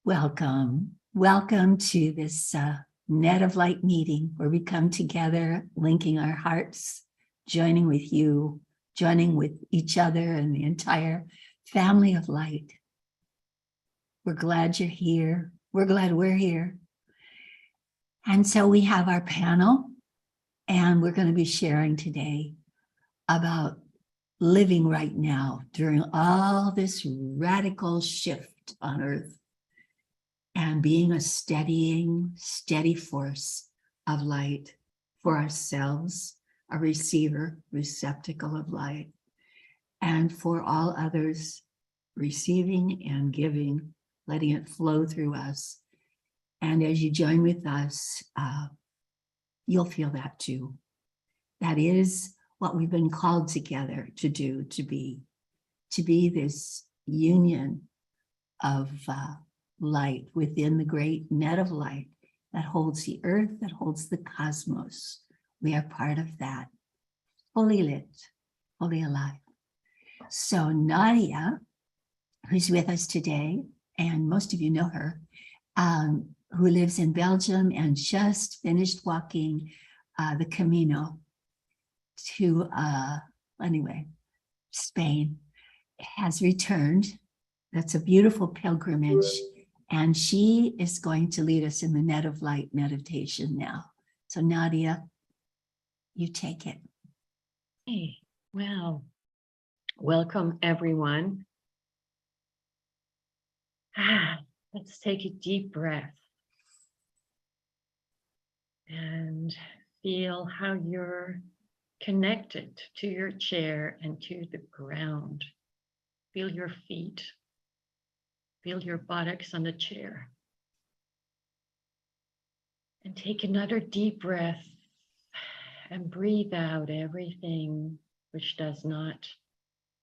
Welcome. Welcome to this Net of Light meeting where we come together, linking our hearts, joining with you, joining with each other and the entire family of light. We're glad you're here. We're glad we're here. And so we have our panel, and we're going to be sharing today about living right now during all this radical shift on Earth and being a steady force of light for ourselves, a receiver, receptacle of light, and for all others, receiving and giving, letting it flow through us. And as you join with us, you'll feel that too. That is what we've been called together to do, to be this union of light within the great net of light that holds the earth, that holds the cosmos. We are part of that, fully lit, fully alive. So Nadia, who's with us today, and most of you know her, who lives in Belgium and just finished walking the Camino to, Spain, has returned. That's a beautiful pilgrimage. And she is going to lead us in the net of light meditation now. So Nadia, you take it. Hey, well, welcome everyone. Let's take a deep breath and feel how you're connected to your chair and to the ground. Feel your feet. Feel your buttocks on the chair. And take another deep breath and breathe out everything which does not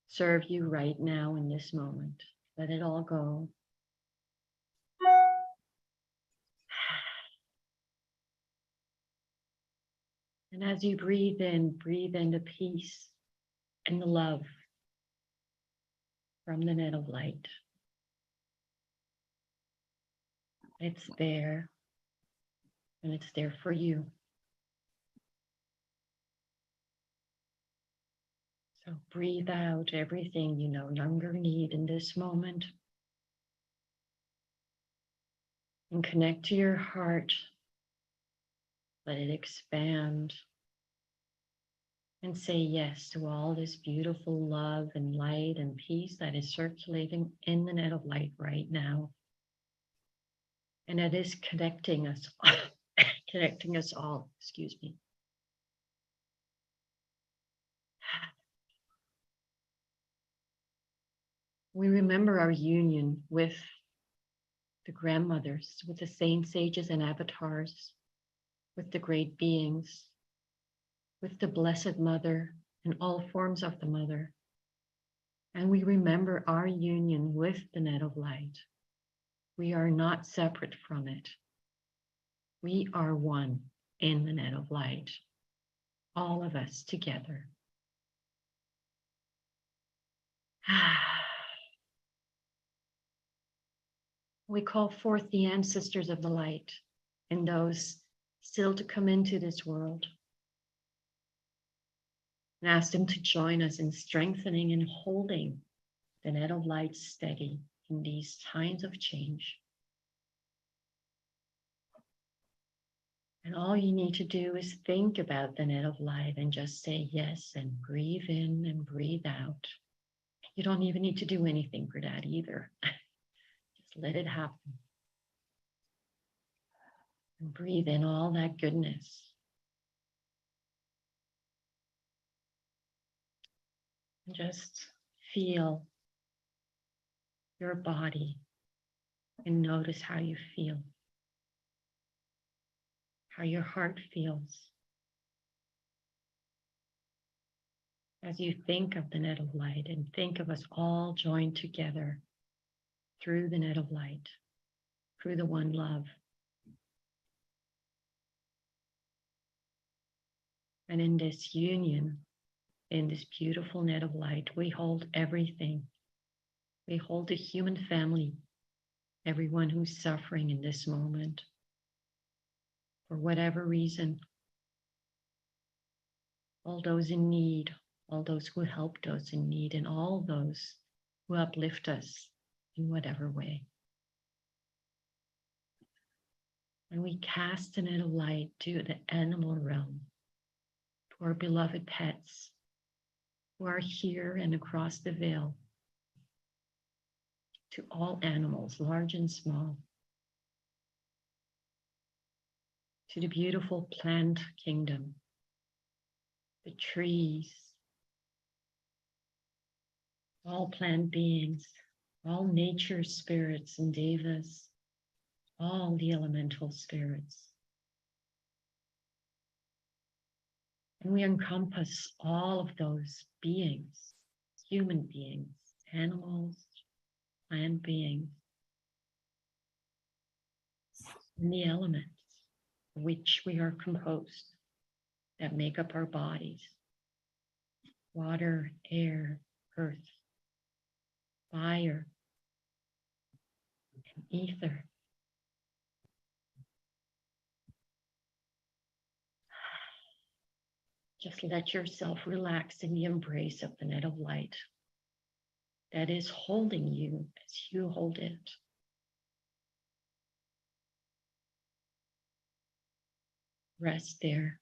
serve you right now in this moment. Let it all go. And as you breathe in the peace and the love from the net of light. It's there, and it's there for you. So breathe out everything you no longer need in this moment. And connect to your heart. Let it expand. And say yes to all this beautiful love and light and peace that is circulating in the net of light right now. And it is connecting us all, excuse me. We remember our union with the grandmothers, with the saints, sages, and avatars, with the great beings, with the Blessed Mother and all forms of the Mother. And we remember our union with the net of light. We are not separate from it. We are one in the net of light, all of us together. We call forth the ancestors of the light and those still to come into this world, and ask them to join us in strengthening and holding the net of light steady in these times of change. And all you need to do is think about the net of light and just say yes and breathe in and breathe out. You don't even need to do anything for that either. Just let it happen. And breathe in all that goodness. And just feel your body and notice how you feel, how your heart feels. As you think of the net of light and think of us all joined together through the net of light, through the one love. And in this union, in this beautiful net of light, we hold everything. We hold the human family everyone who's suffering in this moment, for whatever reason, all those in need, all those who help those in need, and all those who uplift us in whatever way. And we cast a net of light to the animal realm, to our beloved pets who are here and across the veil, to all animals, large and small, to the beautiful plant kingdom, the trees, all plant beings, all nature spirits and devas, all the elemental spirits. And we encompass all of those beings, human beings, animals, plant beings, and the elements of which we are composed that make up our bodies: water, air, earth, fire, and ether. Just let yourself relax in the embrace of the net of light that is holding you as you hold it. Rest there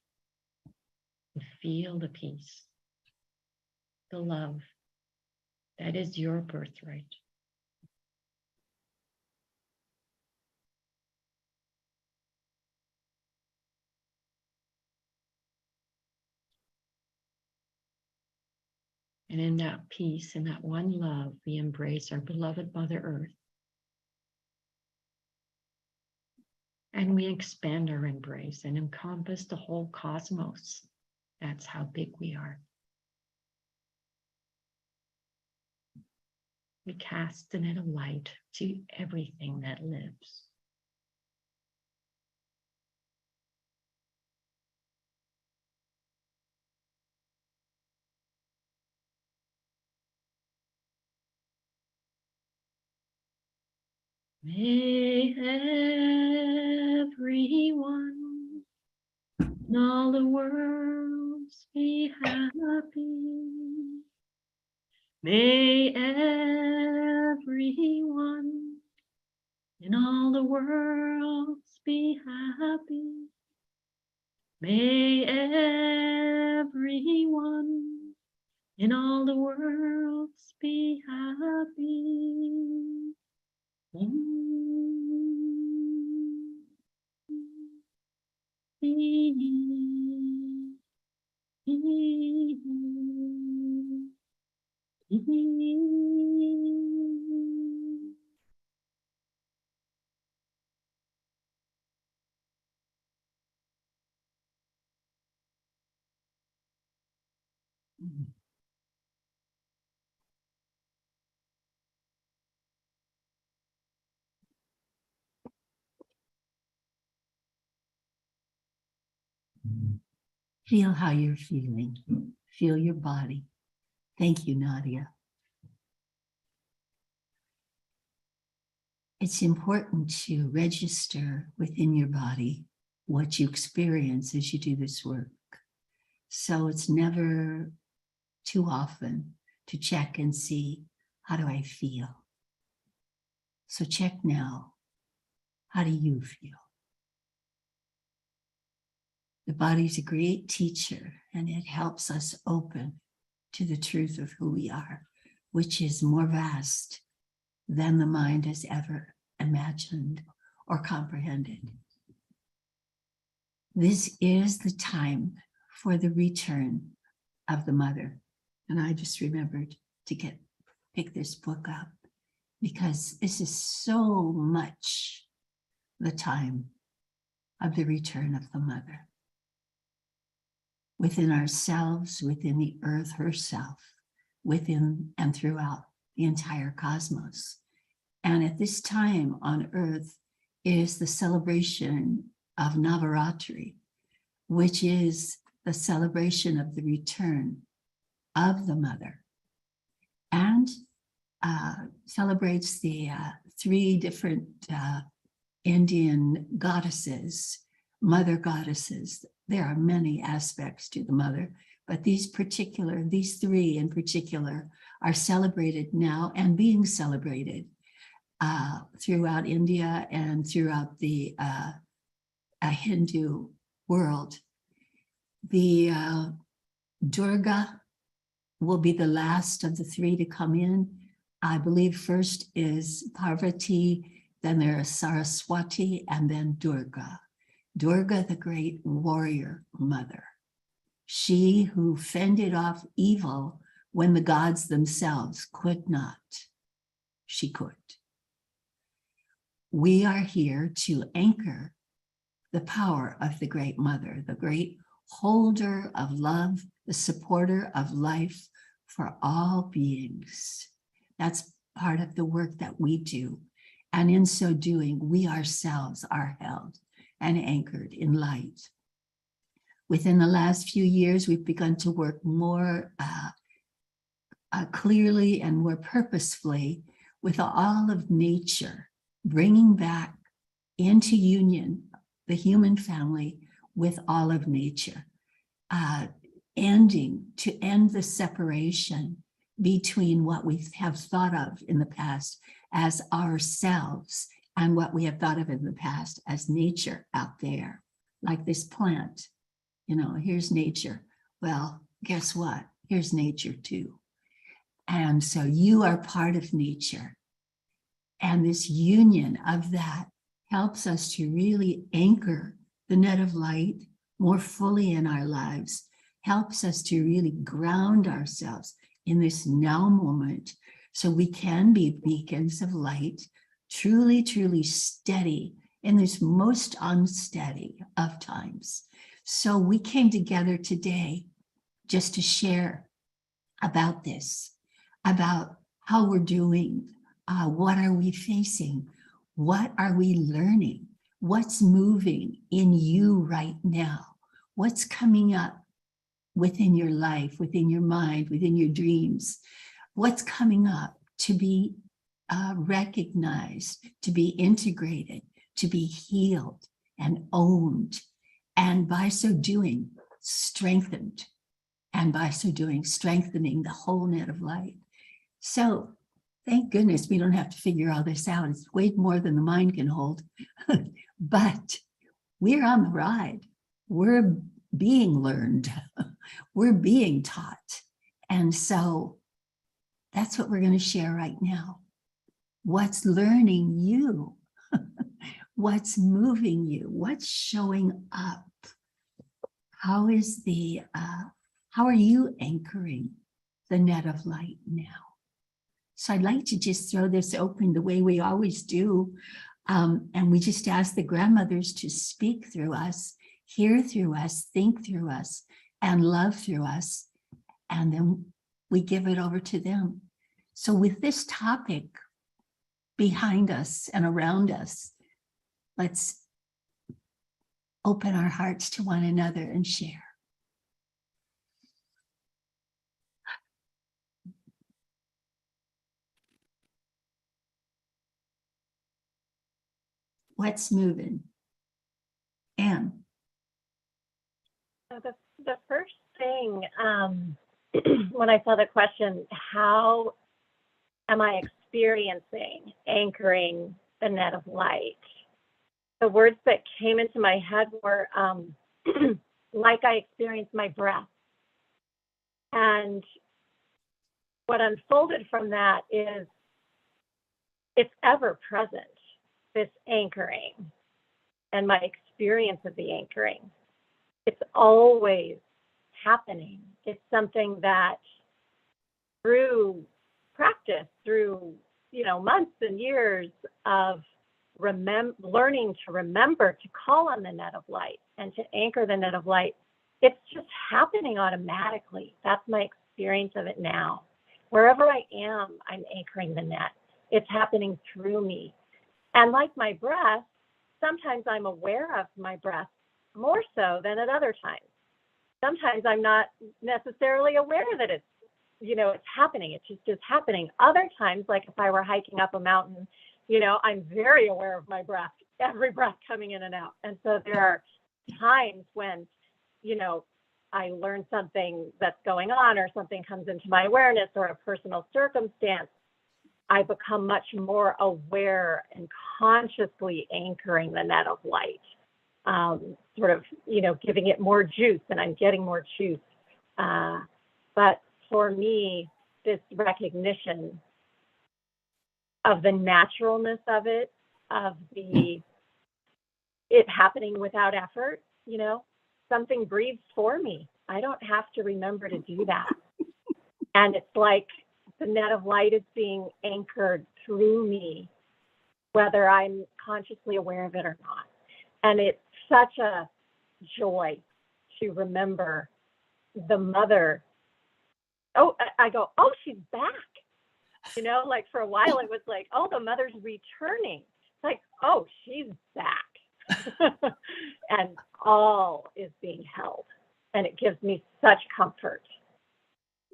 and feel the peace, the love that is your birthright. And in that peace, in that one love, we embrace our beloved Mother Earth. And we expand our embrace and encompass the whole cosmos. That's how big we are. We cast the net of light to everything that lives. May everyone in all the worlds be happy. May everyone in all the worlds be happy. May everyone in all the worlds be happy. Feel how you're feeling. Feel your body. Thank you, Nadia. It's important to register within your body what you experience as you do this work. So it's never too often to check and see, how do I feel? So check now. How do you feel? The body's a great teacher, and it helps us open to the truth of who we are, which is more vast than the mind has ever imagined or comprehended. This is the time for the return of the mother. And I just remembered to pick this book up because this is so much the time of the return of the mother. Within ourselves, within the earth herself, within and throughout the entire cosmos. And at this time on earth is the celebration of Navaratri, which is the celebration of the return of the mother, and celebrates the three different Indian goddesses, mother goddesses. There are many aspects to the mother, but these three in particular are celebrated now and being celebrated throughout India and throughout the Hindu world. The Durga will be the last of the three to come in. I believe first is Parvati, then there is Saraswati, and then Durga. Durga, the great warrior mother. She who fended off evil when the gods themselves could not. She could. We are here to anchor the power of the great mother, the great holder of love, the supporter of life for all beings. That's part of the work that we do. And in so doing, we ourselves are held and anchored in light. Within the last few years, we've begun to work more clearly and more purposefully with all of nature, bringing back into union the human family with all of nature, to end the separation between what we have thought of in the past as ourselves and what we have thought of in the past as nature out there, like this plant. Here's nature. Well, guess what? Here's nature too. And so you are part of nature. And this union of that helps us to really anchor the net of light more fully in our lives, helps us to really ground ourselves in this now moment so we can be beacons of light, truly, truly steady in this most unsteady of times. So we came together today just to share about this, about how we're doing, what are we facing, what are we learning, what's moving in you right now, what's coming up within your life, within your mind, within your dreams, what's coming up to be recognized, to be integrated, to be healed and owned, and by so doing, strengthened, and by so doing, strengthening the whole net of light. So thank goodness we don't have to figure all this out. It's way more than the mind can hold. But we're on the ride. We're being learned. We're being taught. And so that's what we're going to share right now. What's learning you? What's moving you? What's showing up? How are you anchoring the net of light now? So I'd like to just throw this open the way we always do. And we just ask the grandmothers to speak through us, hear through us, think through us, and love through us. And then we give it over to them. So with this topic behind us and around us, let's open our hearts to one another and share. What's moving? Anne. So the first thing, when I saw the question, how am I experiencing anchoring the net of light? The words that came into my head were like I experienced my breath. And what unfolded from that is it's ever present, this anchoring and my experience of the anchoring. It's always happening. It's something that through practice, through months and years of learning to remember to call on the net of light and to anchor the net of light, it's just happening automatically. That's my experience of it now. Wherever I am, I'm anchoring the net. It's happening through me. And like my breath, sometimes I'm aware of my breath more so than at other times. Sometimes I'm not necessarily aware that it's happening. It's just happening. Other times, like if I were hiking up a mountain I'm very aware of my breath, every breath coming in and out. And so there are times when, I learn something that's going on, or something comes into my awareness, or a personal circumstance, I become much more aware and consciously anchoring the net of light, sort of, giving it more juice, and I'm getting more juice. But for me, this recognition of the naturalness of it, of it happening without effort, something breathes for me. I don't have to remember to do that. And it's like the net of light is being anchored through me, whether I'm consciously aware of it or not. And it's such a joy to remember the mother. Oh, I go, oh, she's back. Like for a while it was like, oh, the mother's returning. It's like, oh, she's back. And all is being held. And it gives me such comfort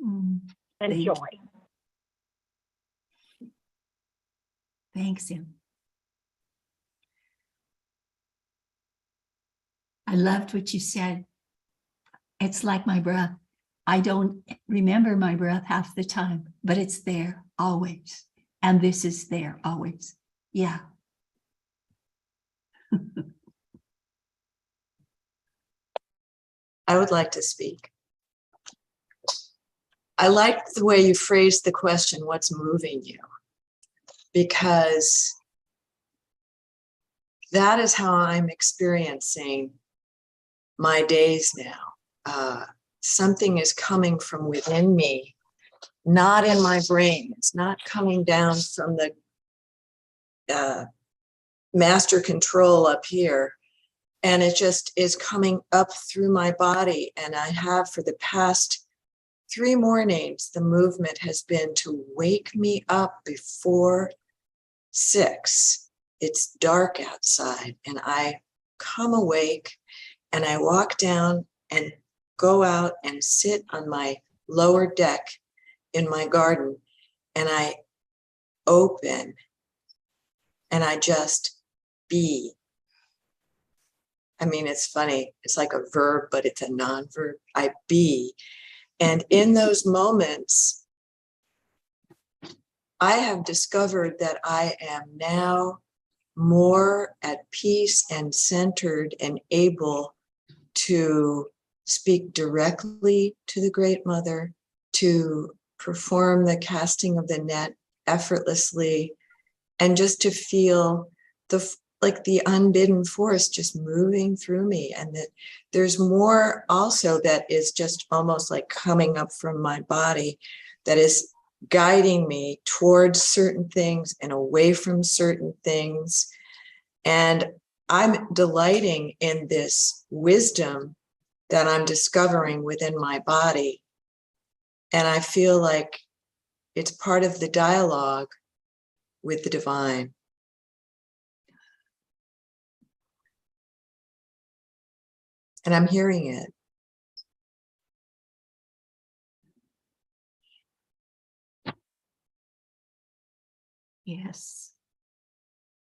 and joy. Thanks, Em. I loved what you said. It's like my breath. I don't remember my breath half the time, but it's there always. And this is there always. Yeah. I would like to speak. I like the way you phrased the question, what's moving you? Because that is how I'm experiencing my days now. Something is coming from within me, not in my brain. It's not coming down from the master control up here. And it just is coming up through my body. And I have for the past 3 mornings, the movement has been to wake me up before 6. It's dark outside, and I come awake and I walk down and go out and sit on my lower deck in my garden, and I open and I just be. I mean, it's funny. It's like a verb, but it's a non-verb. I be. And in those moments, I have discovered that I am now more at peace and centered and able to speak directly to the Great Mother, to perform the casting of the net effortlessly, and just to feel the unbidden force just moving through me. And that there's more also that is just almost like coming up from my body that is guiding me towards certain things and away from certain things. And I'm delighting in this wisdom that I'm discovering within my body. And I feel like it's part of the dialogue with the divine. And I'm hearing it. Yes.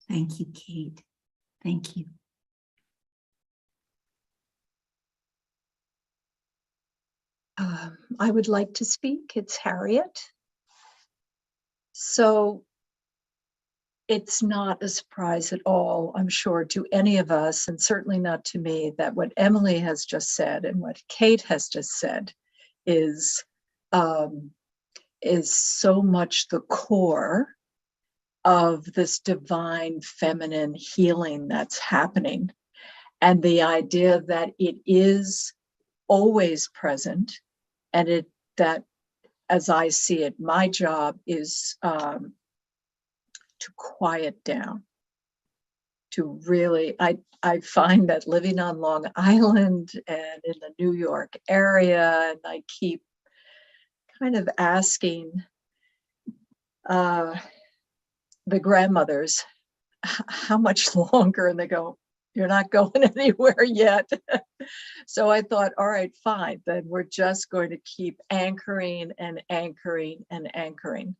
Thank you, Kate. Thank you. I would like to speak. It's Harriet. So it's not a surprise at all, I'm sure, to any of us, and certainly not to me, that what Emily has just said and what Kate has just said is so much the core of this divine feminine healing that's happening. And the idea that it is always present, and that, as I see it, my job is to quiet down, to really, I find that living on Long Island and in the New York area, and I keep kind of asking the grandmothers, how much longer? And they go, you're not going anywhere yet. So I thought, all right, fine, then we're just going to keep anchoring and anchoring and anchoring.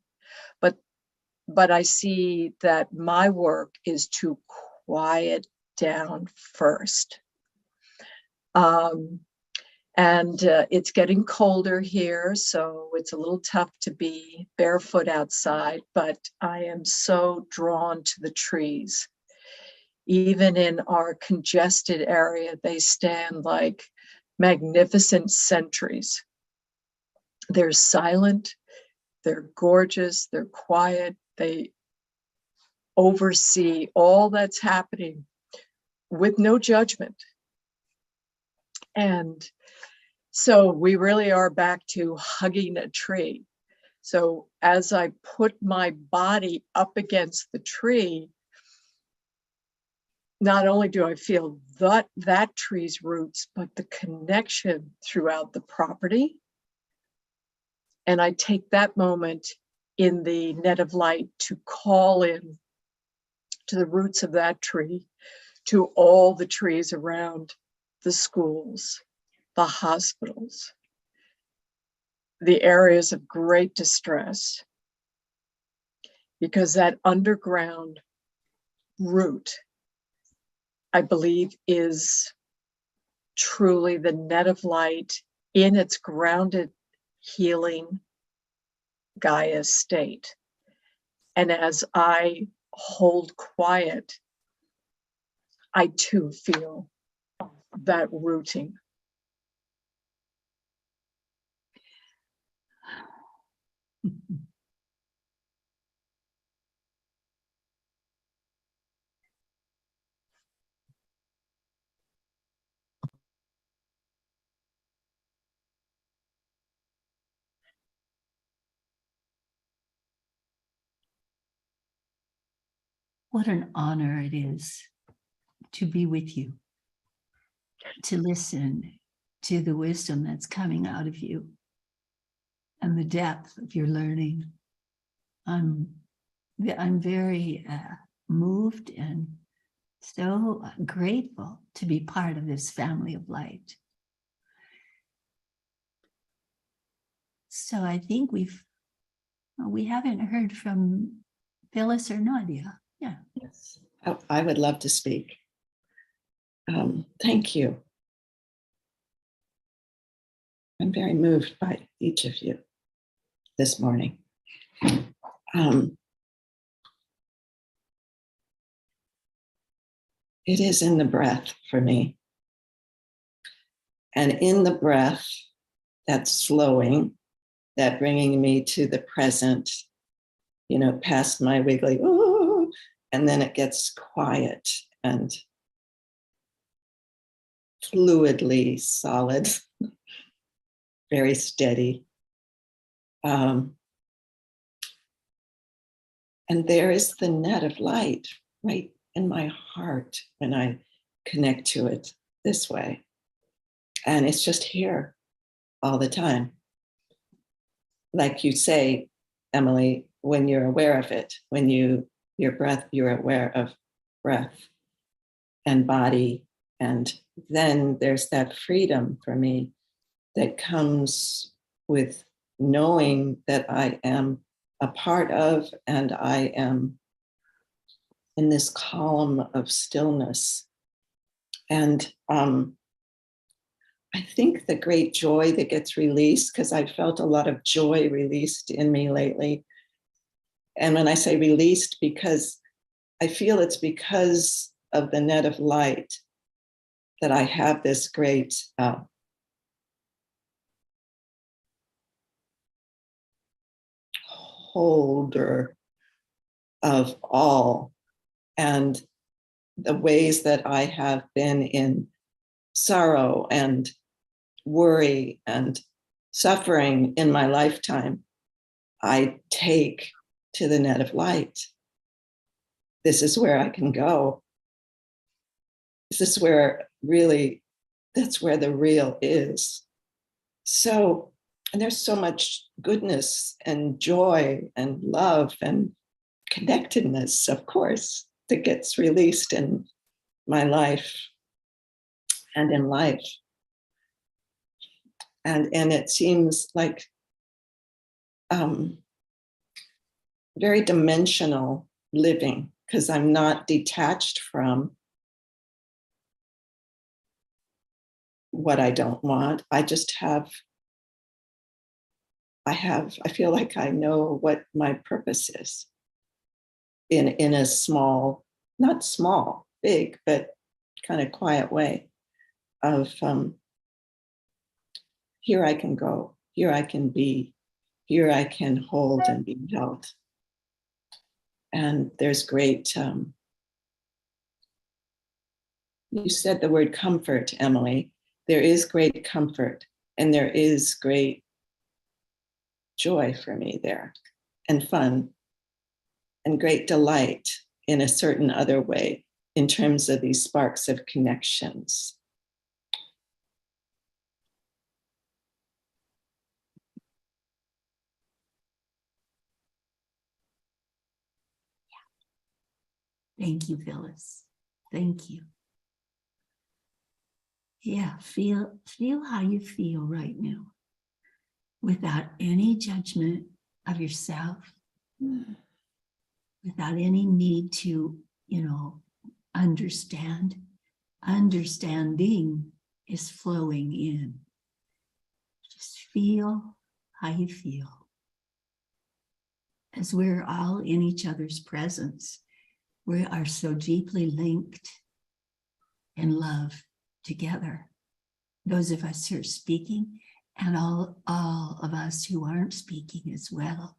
But but I see that my work is to quiet down first. It's getting colder here, so it's a little tough to be barefoot outside, but I am so drawn to the trees. Even in our congested area, they stand like magnificent sentries. They're silent, they're gorgeous, they're quiet, they oversee all that's happening with no judgment. And so we really are back to hugging a tree. So as I put my body up against the tree, not only do I feel that tree's roots, but the connection throughout the property. And I take that moment in the net of light to call in to the roots of that tree, to all the trees around the schools, the hospitals, the areas of great distress, because that underground root, I believe, is truly the net of light in its grounded, healing Gaia state. And as I hold quiet, I too feel that rooting. What an honor it is to be with you, to listen to the wisdom that's coming out of you and the depth of your learning. I'm very moved and so grateful to be part of this family of light. So I think we haven't heard from Phyllis or Nadia. Yeah. Yes, I would love to speak. Thank you. I'm very moved by each of you this morning. It is in the breath for me. And in the breath, that slowing, that bringing me to the present, past my wiggly, ooh, and then it gets quiet and fluidly solid, very steady. And there is the net of light right in my heart when I connect to it this way. And it's just here all the time. Like you say, Emily, when you're aware of it, when your breath, you're aware of breath and body. And then there's that freedom for me that comes with knowing that I am a part of, and I am in this column of stillness. And I think the great joy that gets released, because I felt a lot of joy released in me lately. And when I say released, because I feel it's because of the net of light that I have this great holder of all, and the ways that I have been in sorrow and worry and suffering in my lifetime, I take to the net of light. This is where I can go. This is where really, that's where the real is. So, and there's so much goodness and joy and love and connectedness, of course, that gets released in my life and in life. And it seems like very dimensional living, because I'm not detached from what I don't want. I just have, I feel like I know what my purpose is in a small, not small, big, but kind of quiet way of here I can go, here I can be, here I can hold and be held. And there's great, you said the word comfort, Emily. There is great comfort and there is great joy for me there, and fun and great delight in a certain other way in terms of these sparks of connections. Thank you, Phyllis. Thank you. Yeah, feel how you feel right now without any judgment of yourself, without any need to, understand. Understanding is flowing in. Just feel how you feel. As we're all in each other's presence, we are so deeply linked in love together. Those of us who are speaking and all of us who aren't speaking as well.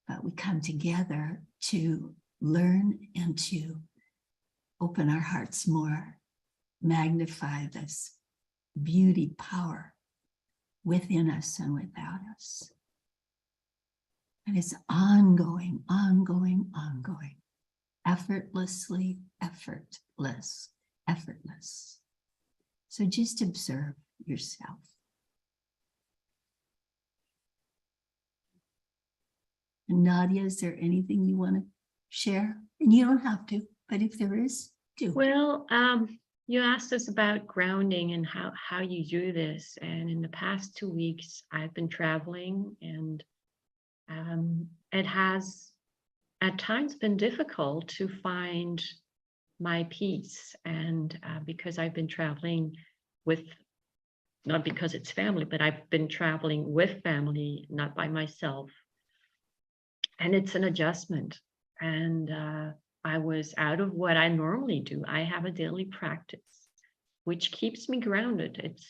But we come together to learn and to open our hearts more, magnify this beauty power within us and without us. And it's ongoing, ongoing, ongoing, effortlessly, effortless. So just observe yourself. And Nadia, is there anything you want to share? And you don't have to, but if there is, do. Well, you asked us about grounding and how you do this. And in the past 2 weeks, I've been traveling, and it has at times been difficult to find my peace. And because I've been traveling with, not because it's family, but I've been traveling with family, not by myself. And it's an adjustment. And I was out of what I normally do. I have a daily practice, which keeps me grounded.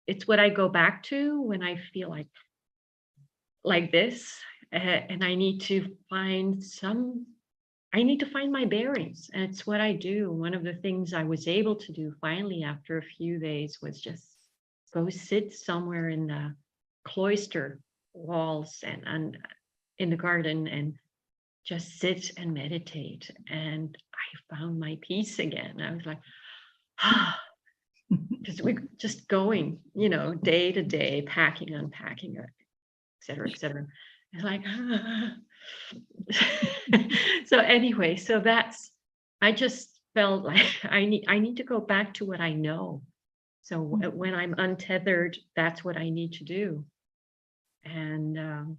It's what I go back to when I feel like this, and I need to find my bearings. And it's what I do. One of the things I was able to do finally after a few days was just go sit somewhere in the cloister walls and in the garden and just sit and meditate. And I found my peace again. I was like, because we're just going, day to day, packing, unpacking, et cetera, et cetera. It's like, so anyway, I just felt like I need to go back to what I know. So when I'm untethered, that's what I need to do. And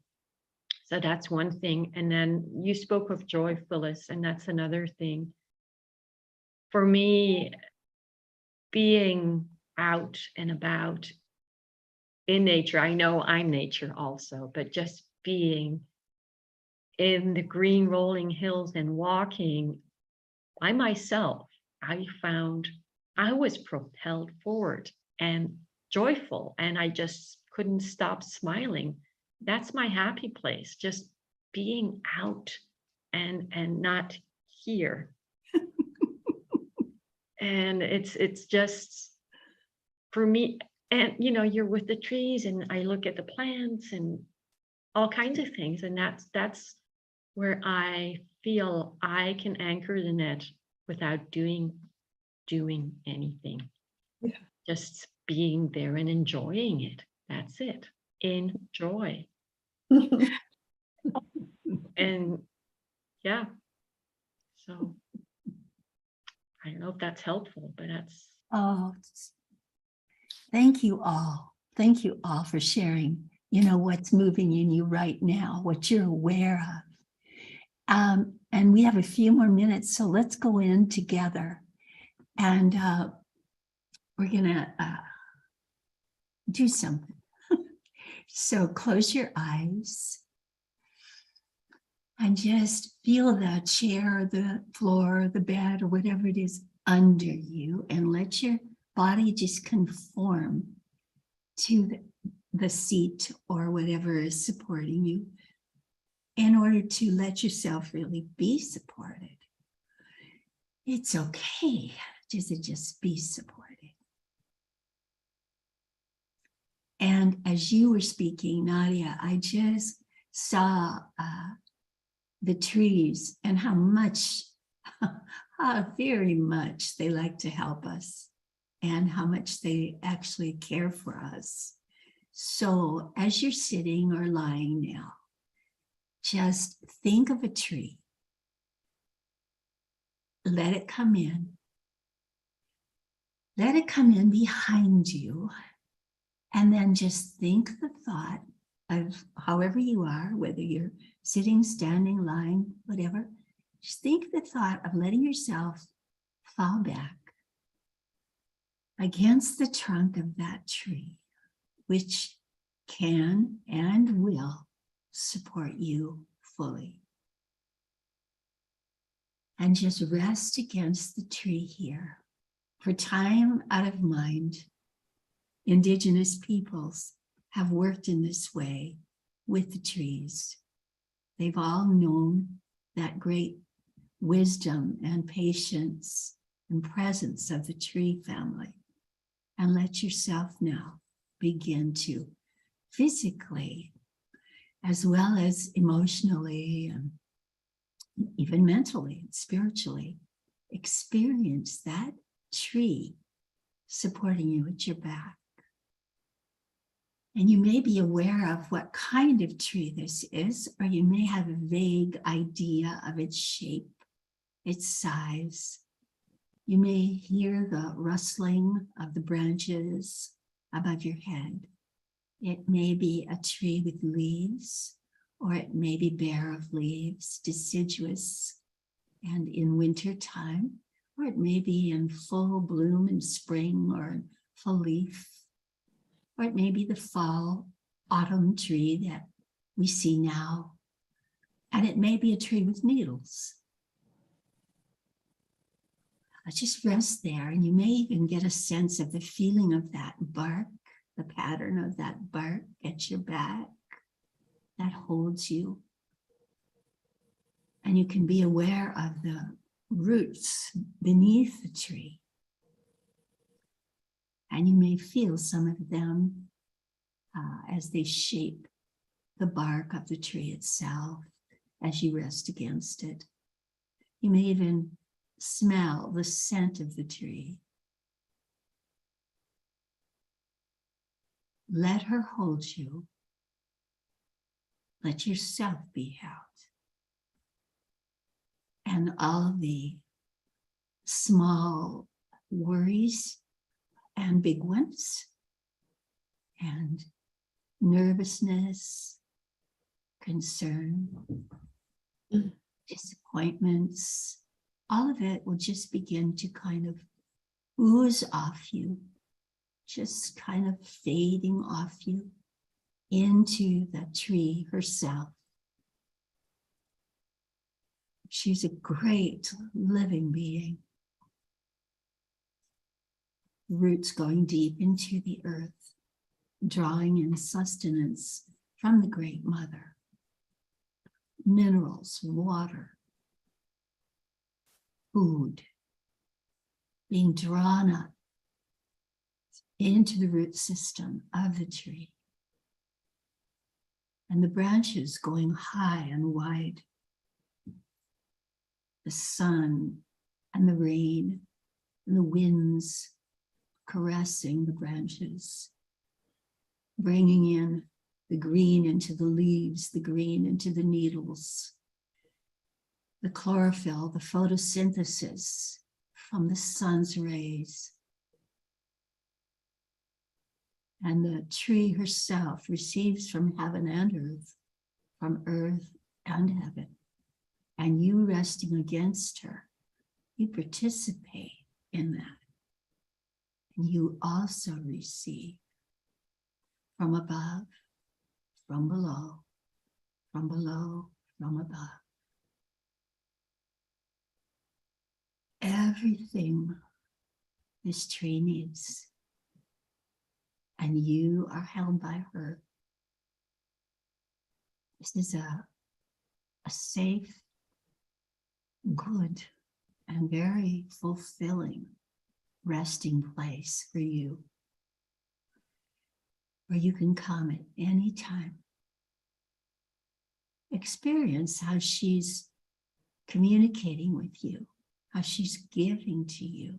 so that's one thing. And then you spoke of joy, Phyllis, and that's another thing. For me, being out and about in nature, I know I'm nature also, but just being in the green rolling hills and walking by myself, I found I was propelled forward and joyful, and I just couldn't stop smiling. That's my happy place, just being out and not here. And it's just for me. And you're with the trees, and I look at the plants and all kinds of things, and that's where I feel I can anchor the net without doing anything. Yeah. Just being there and enjoying it. That's it. Enjoy. And yeah, so I don't know if that's helpful, but Oh, thank you all. Thank you all for sharing what's moving in you right now, what you're aware of. And we have a few more minutes, so let's go in together. And we're going to do something. So close your eyes and just feel the chair, the floor, the bed, or whatever it is under you, and let your body just conform to the seat or whatever is supporting you in order to let yourself really be supported. It's okay to just be supported. And as you were speaking, Nadia, I just saw the trees and how much, how very much they like to help us and how much they actually care for us. So as you're sitting or lying now, just think of a tree. Let it come in. Let it come in behind you. And then just think the thought of however you are, whether you're sitting, standing, lying, whatever. Just think the thought of letting yourself fall back against the trunk of that tree, which can and will support you fully. And just rest against the tree here. For time out of mind, Indigenous peoples have worked in this way with the trees. They've all known that great wisdom and patience and presence of the tree family. And let yourself now begin to physically, as well as emotionally and even mentally and spiritually, experience that tree supporting you at your back. And you may be aware of what kind of tree this is, or you may have a vague idea of its shape, its size. You may hear the rustling of the branches above your head. It may be a tree with leaves, or it may be bare of leaves, deciduous and in winter time, or it may be in full bloom in spring or full leaf. Or it may be the fall, autumn tree that we see now. And it may be a tree with needles. Let's just rest there, and you may even get a sense of the feeling of that bark, the pattern of that bark at your back that holds you. And you can be aware of the roots beneath the tree. And you may feel some of them as they shape the bark of the tree itself as you rest against it. You may even smell the scent of the tree. Let her hold you. Let yourself be held. And all the small worries and big ones, and nervousness, concern, disappointments, all of it will just begin to kind of ooze off you, just kind of fading off you into the tree herself. She's a great living being. Roots going deep into the earth, drawing in sustenance from the Great Mother. Minerals, water, food, being drawn up into the root system of the tree. And the branches going high and wide. The sun and the rain and the winds caressing the branches, bringing in the green into the leaves, the green into the needles, the chlorophyll, the photosynthesis from the sun's rays. And the tree herself receives from heaven and earth, from earth and heaven. And you resting against her, you participate in that. And you also receive from above, from below, from below, from above. Everything this tree needs. And you are held by her. This is a safe, good, and very fulfilling resting place for you, where you can come at any time. Experience how she's communicating with you, how she's giving to you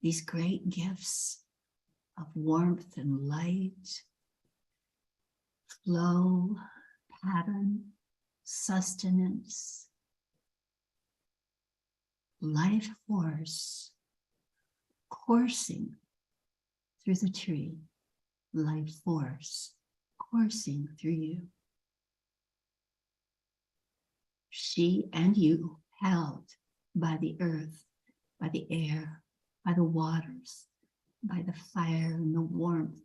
these great gifts of warmth and light, flow, pattern, sustenance, life force coursing through the tree, life force coursing through you. She and you held by the earth, by the air, by the waters, by the fire and the warmth,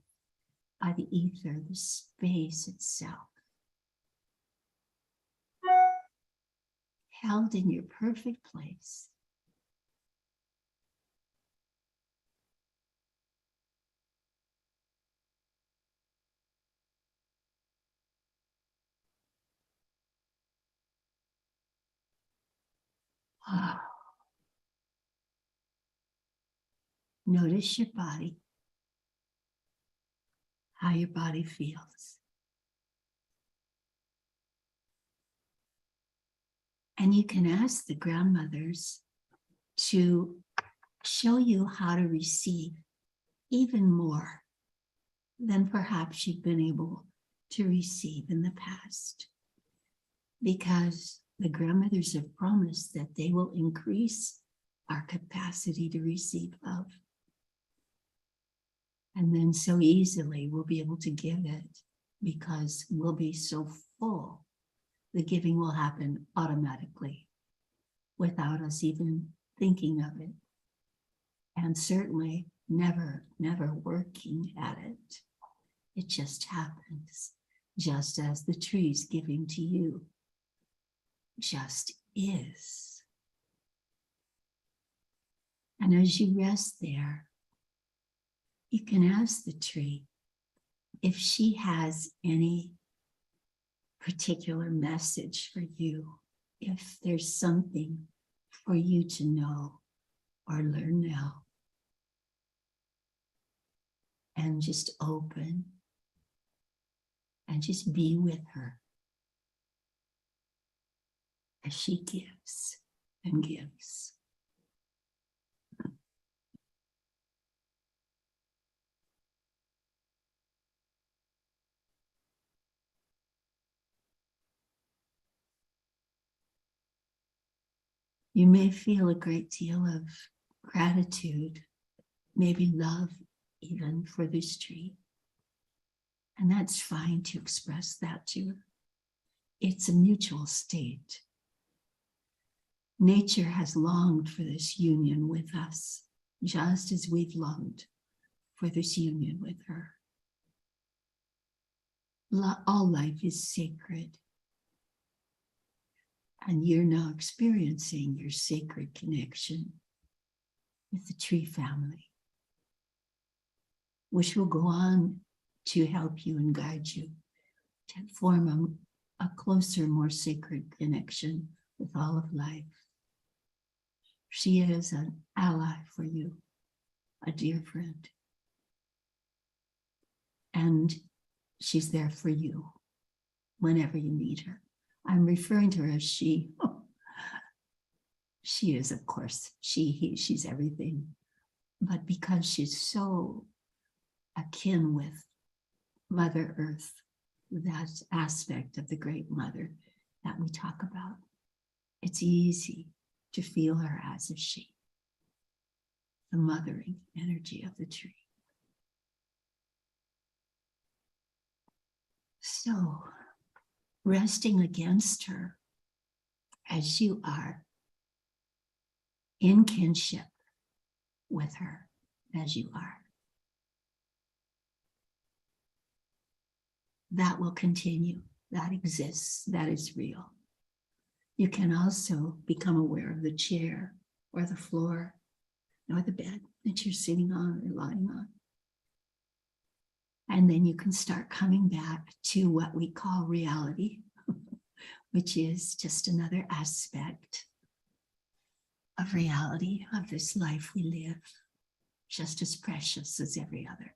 by the ether, the space itself. Held in your perfect place. Wow. Notice your body, how your body feels. And you can ask the grandmothers to show you how to receive even more than perhaps you've been able to receive in the past. Because the grandmothers have promised that they will increase our capacity to receive love. And then so easily we'll be able to give it because we'll be so full. The giving will happen automatically without us even thinking of it. And certainly never working at it. It just happens, just as the tree's giving to you. Just is. And as you rest there, you can ask the tree if she has any particular message for you, if there's something for you to know or learn now. And just open and just be with her as she gives and gives. You may feel a great deal of gratitude, maybe love even for this tree. And that's fine to express that to her. It's a mutual state. Nature has longed for this union with us, just as we've longed for this union with her. All life is sacred. And you're now experiencing your sacred connection with the tree family, which will go on to help you and guide you to form a closer, more sacred connection with all of life. She is an ally for you, a dear friend. And she's there for you whenever you need her. I'm referring to her as she. She is, of course, she, he, she's everything. But because she's so akin with Mother Earth, that aspect of the Great Mother that we talk about, it's easy to feel her as a she, the mothering energy of the tree. So, resting against her as you are in kinship with her as you are. That will continue. That exists. That is real. You can also become aware of the chair or the floor or the bed that you're sitting on or lying on. And then you can start coming back to what we call reality, which is just another aspect of reality of this life we live, just as precious as every other.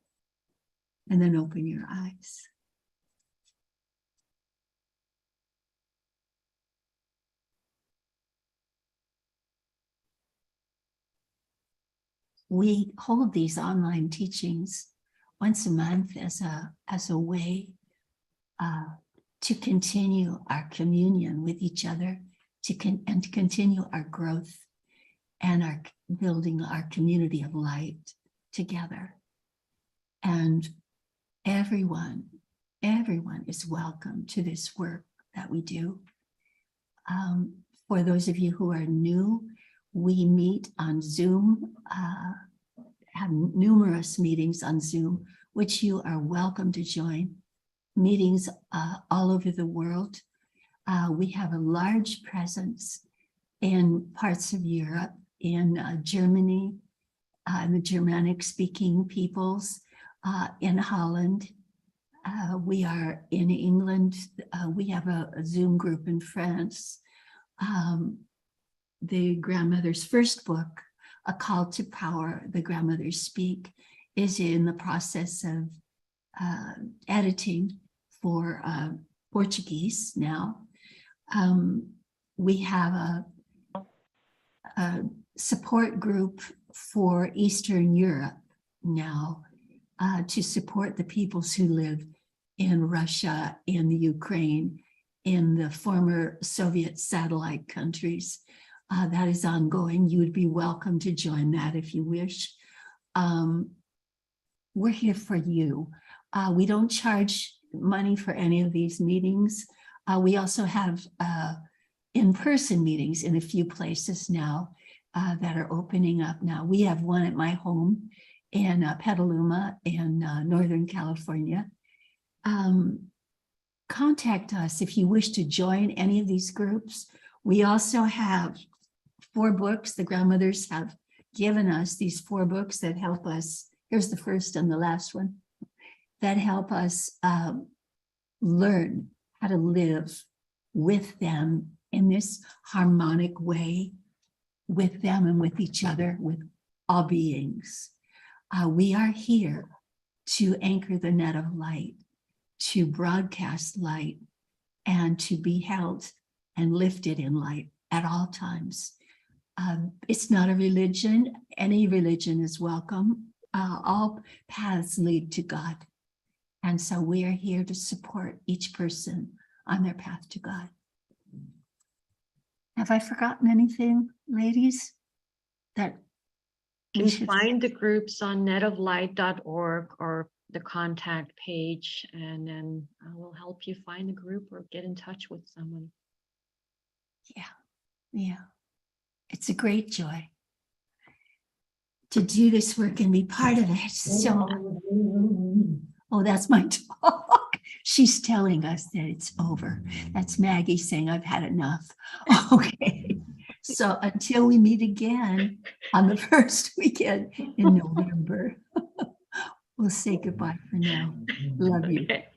And then open your eyes. We hold these online teachings once a month as a way to continue our communion with each other, to continue our growth and our building our community of light together. And everyone is welcome to this work that we do. For those of you who are new, we meet on Zoom, have numerous meetings on Zoom, which you are welcome to join. Meetings all over the world. We have a large presence in parts of Europe, in Germany, in the Germanic speaking peoples, in Holland. We are in England. We have a Zoom group in France. The grandmother's first book, A Call to Power, The Grandmothers Speak, is in the process of editing for Portuguese now. We have a support group for Eastern Europe now to support the peoples who live in Russia, in the Ukraine, in the former Soviet satellite countries. That is ongoing. You would be welcome to join that if you wish. We're here for you. We don't charge money for any of these meetings. We also have in-person meetings in a few places now that are opening up now. We have one at my home in Petaluma in Northern California. Contact us if you wish to join any of these groups. We also have 4 books. The grandmothers have given us these 4 books that help us. Here's the first and the last one that help us learn how to live with them in this harmonic way, with them and with each other, with all beings. We are here to anchor the net of light, to broadcast light, and to be held and lifted in light at all times. It's not a religion. Any religion is welcome. All paths lead to God. And so we are here to support each person on their path to God. Have I forgotten anything, ladies? That You we can should find the groups on netoflight.org or the contact page, and then I will help you find the group or get in touch with someone. Yeah. It's a great joy to do this work and be part of it. So, oh, that's my dog. She's telling us that it's over. That's Maggie saying, I've had enough. Okay. So until we meet again on the first weekend in November, we'll say goodbye for now. Love you. Okay.